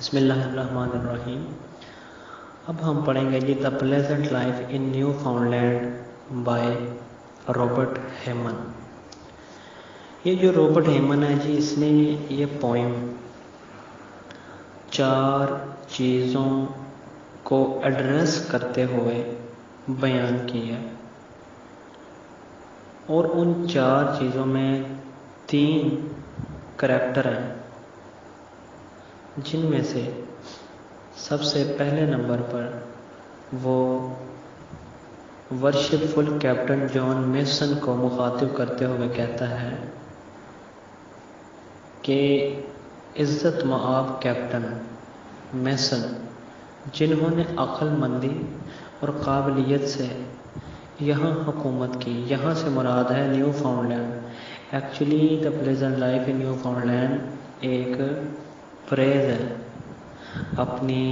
بسم اللہ الرحمن الرحیم۔ اب ہم پڑھیں گے جی the pleasant life in Newfoundland by Robert Hayman. یہ جو رابرٹ ہیمن ہے جی، اس نے یہ پوئم 4 چیزوں کو ایڈریس کرتے ہوئے بیان کی ہے، اور ان 4 چیزوں میں 3 کریکٹر ہیں، جن میں سے سب سے پہلے نمبر پر وہ ورشپ فل کیپٹن جان میسن کو مخاطب کرتے ہوئے کہتا ہے کہ عزت مآب کیپٹن میسن، جنہوں نے عقل مندی اور قابلیت سے یہاں حکومت کی۔ یہاں سے مراد ہے Newfoundland. Actually the pleasant life in Newfoundland ایک پریز ہے اپنی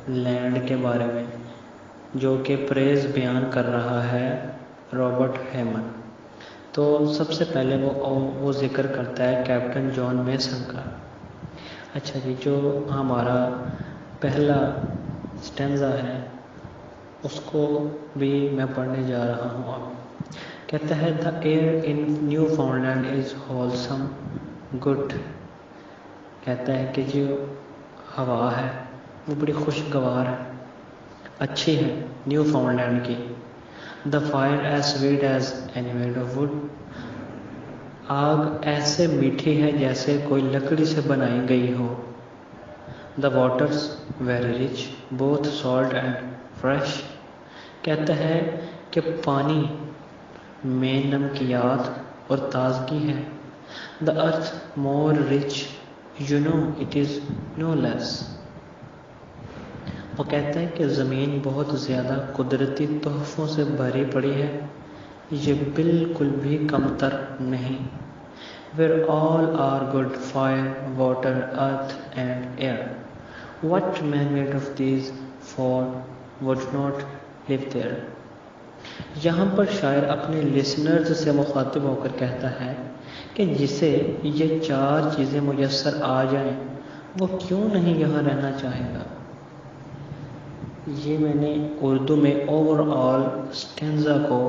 لینڈ کے بارے میں، جو کہ پریز بیان کر رہا ہے رابرٹ ہیمن۔ تو سب سے پہلے وہ ذکر کرتا ہے کیپٹن جان میسن کا۔ اچھا جی، جو ہمارا پہلا سٹینزا ہے اس کو بھی میں پڑھنے جا رہا ہوں اب۔ کہتا ہے the air in Newfoundland is wholesome good. کہتا ہے کہ جو ہوا ہے وہ بڑی خوشگوار ہے، اچھی ہے نیو فاؤنڈ لینڈ کی۔ The fire is sweet as any made of wood. آگ ایسے میٹھی ہے جیسے کوئی لکڑی سے بنائی گئی ہو۔ The waters very rich both salt and fresh. کہتا ہے کہ پانی میں نمکیات اور تازگی ہے۔ The earth more rich you know it is no less. وہ کہتا ہے کہ زمین بہت زیادہ قدرتی تحفوں سے بھری پڑی ہے، یہ بالکل بھی کم تر نہیں۔ Where all are good, fire, water, earth and air. What man made of these four would not live there. یہاں پر شاعر اپنے لسنرز سے مخاطب ہو کر کہتا ہے کہ جسے یہ 4 چیزیں میسر آ جائیں وہ کیوں نہیں یہاں رہنا چاہے گا۔ یہ میں نے اردو میں اوور آل سٹینزا کو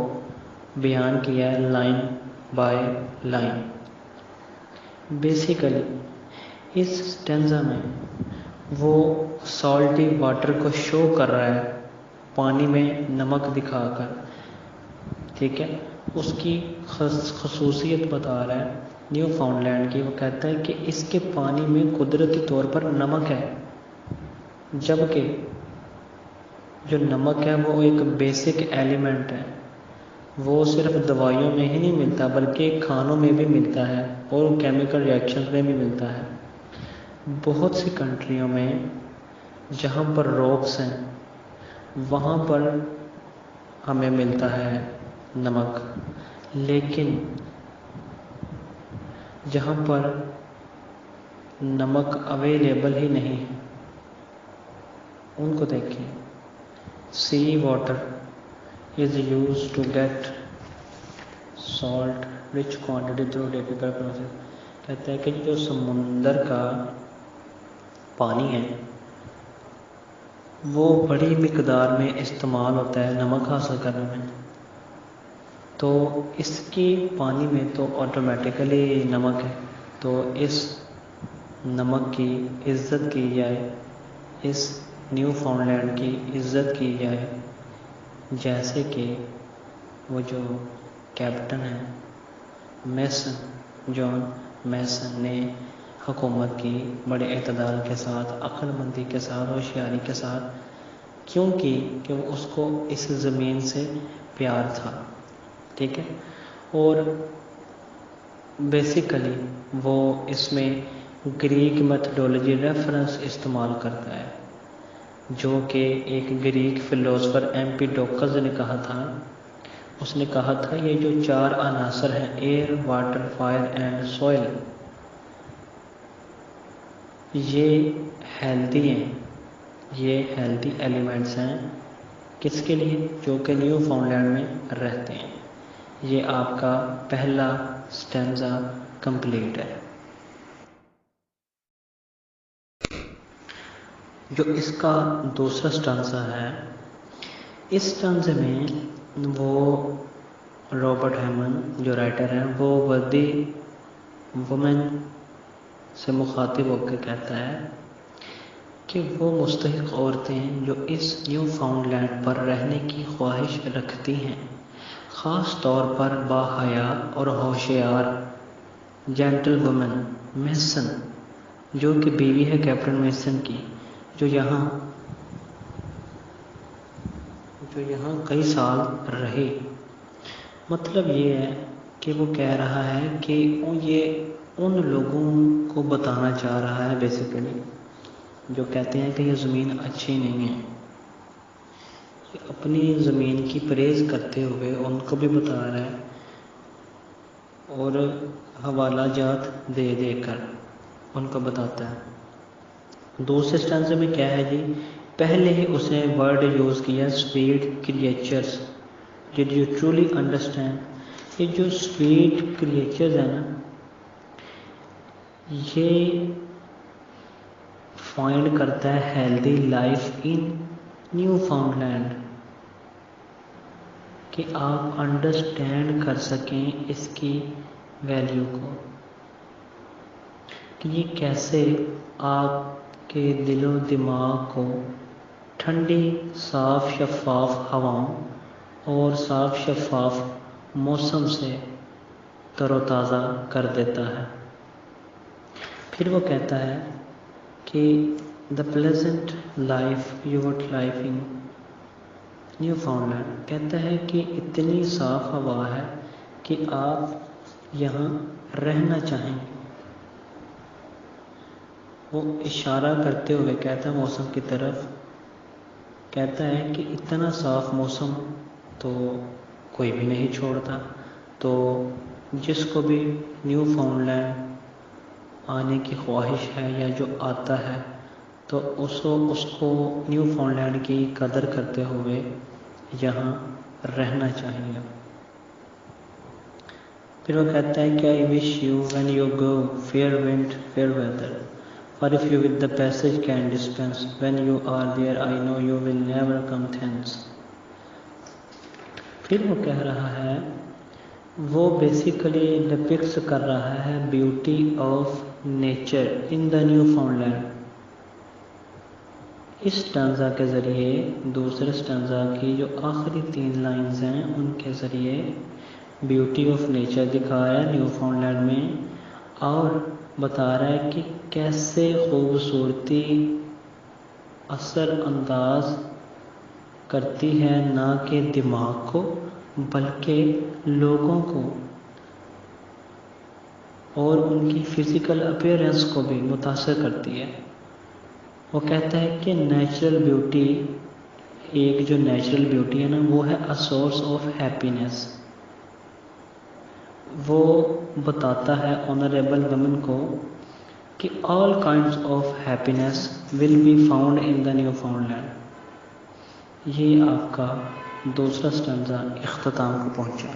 بیان کیا ہے لائن بائی لائن۔ بیسیکلی اس سٹینزا میں وہ سالٹی واٹر کو شو کر رہا ہے، پانی میں نمک دکھا کر، ٹھیک ہے، اس کی خصوصیت بتا رہا ہے نیو فاؤنڈ لینڈ کی۔ وہ کہتا ہے کہ اس کے پانی میں قدرتی طور پر نمک ہے، جبکہ جو نمک ہے وہ ایک بیسک ایلیمنٹ ہے، وہ صرف دوائیوں میں ہی نہیں ملتا بلکہ کھانوں میں بھی ملتا ہے اور کیمیکل ریئیکشن میں بھی ملتا ہے۔ بہت سی کنٹریوں میں جہاں پر راکس ہیں وہاں پر ہمیں ملتا ہے نمک، لیکن جہاں پر نمک اویلیبل ہی نہیں ہے ان کو دیکھیں۔ سی water is used to get salt rich quantity through difficult process۔ کہتا ہے کہ جو سمندر کا پانی ہے وہ بڑی مقدار میں استعمال ہوتا ہے نمک حاصل کرنے میں، تو اس کی پانی میں تو آٹومیٹیکلی نمک ہے، تو اس نمک کی عزت کی جائے، اس نیو فاؤنڈ لینڈ کی عزت کی جائے، جیسے کہ وہ جو کیپٹن ہے میسن، جان میسن نے حکومت کی بڑے اعتدال کے ساتھ، عقل مندی کے ساتھ، ہوشیاری کے ساتھ۔ کیوں کی کہ اس کو اس زمین سے پیار تھا، ٹھیک ہے، اور بیسیکلی وہ اس میں گریک میتھڈولوجی ریفرنس استعمال کرتا ہے، جو کہ ایک گریک فلسفر ایمپیڈوکلز نے کہا تھا۔ اس نے کہا تھا یہ جو 4 عناصر ہیں، air, water, fire and soil, یہ ہیلدی ہیں، یہ ہیلدی ایلیمنٹس ہیں۔ کس کے لیے؟ جو کہ نیو فاؤنڈ لینڈ میں رہتے ہیں۔ یہ آپ کا پہلا سٹینزا کمپلیٹ ہے۔ جو اس کا دوسرا اسٹانزا ہے، اس اسٹانزے میں وہ رابرٹ ہیمن جو رائٹر ہیں وہ وردی وومن سے مخاطب ہو کے کہتا ہے کہ وہ مستحق عورتیں جو اس نیو فاؤنڈ لینڈ پر رہنے کی خواہش رکھتی ہیں، خاص طور پر باحیا اور ہوشیار جینٹل وومن میسن جو کہ بیوی ہے کیپٹن میسن کی، جو یہاں کئی سال رہی۔ مطلب یہ ہے کہ وہ کہہ رہا ہے کہ یہ ان لوگوں کو بتانا چاہ رہا ہے بیسیکلی جو کہتے ہیں کہ یہ زمین اچھی نہیں ہے، اپنی زمین کی پریز کرتے ہوئے ان کو بھی بتا رہا ہے اور حوالہ جات دے دے کر ان کو بتاتا ہے۔ دوسرے اسٹانزے میں کیا ہے جی، پہلے ہی اس نے ورڈ یوز کیا sweet creatures, did you truly understand. یہ جو سویٹ کریچرز ہیں نا، یہ فائنڈ کرتا ہے healthy life in new found land, کہ آپ انڈرسٹینڈ کر سکیں اس کی ویلیو کو، کہ یہ کیسے آپ کے دل و دماغ کو ٹھنڈی صاف شفاف ہواؤں اور صاف شفاف موسم سے تر و تازہ کر دیتا ہے۔ پھر وہ کہتا ہے کہ the pleasant life you would life in Newfoundland, کہتا ہے کہ اتنی صاف ہوا ہے کہ آپ یہاں رہنا چاہیں گے۔ وہ اشارہ کرتے ہوئے کہتا ہے موسم کی طرف، کہتا ہے کہ اتنا صاف موسم تو کوئی بھی نہیں چھوڑتا، تو جس کو بھی نیو فاؤنڈ لینڈ آنے کی خواہش ہے یا جو آتا ہے تو اس کو نیو فاؤنڈ لینڈ کی قدر کرتے ہوئے یہاں رہنا چاہیے۔ پھر وہ کہتا ہے کہ I wish you when you go fair wind fair weather, for if you with the passage can dispense, when you are there I know you will never come thence۔ پھر وہ کہہ رہا ہے، وہ بیسیکلی ڈپکٹس کر رہا ہے beauty of nature in the Newfoundland. اس اسٹانزا کے ذریعے، دوسرے اسٹانزا کی جو آخری 3 لائنز ہیں ان کے ذریعے بیوٹی آف نیچر دکھا رہا ہے نیو فاؤنڈ لینڈ میں، اور بتا رہا ہے کہ کیسے خوبصورتی اثر انداز کرتی ہے نہ کہ دماغ کو بلکہ لوگوں کو، اور ان کی فزیکل اپیرنس کو بھی متاثر کرتی ہے۔ وہ کہتا ہے کہ نیچرل بیوٹی، ایک جو نیچرل بیوٹی ہے نا وہ ہے اے سورس آف ہیپینس۔ وہ بتاتا ہے آنریبل وومن کو کہ all kinds of happiness will be found in the Newfoundland. یہ آپ کا دوسرا اسٹانزا اختتام کو پہنچا۔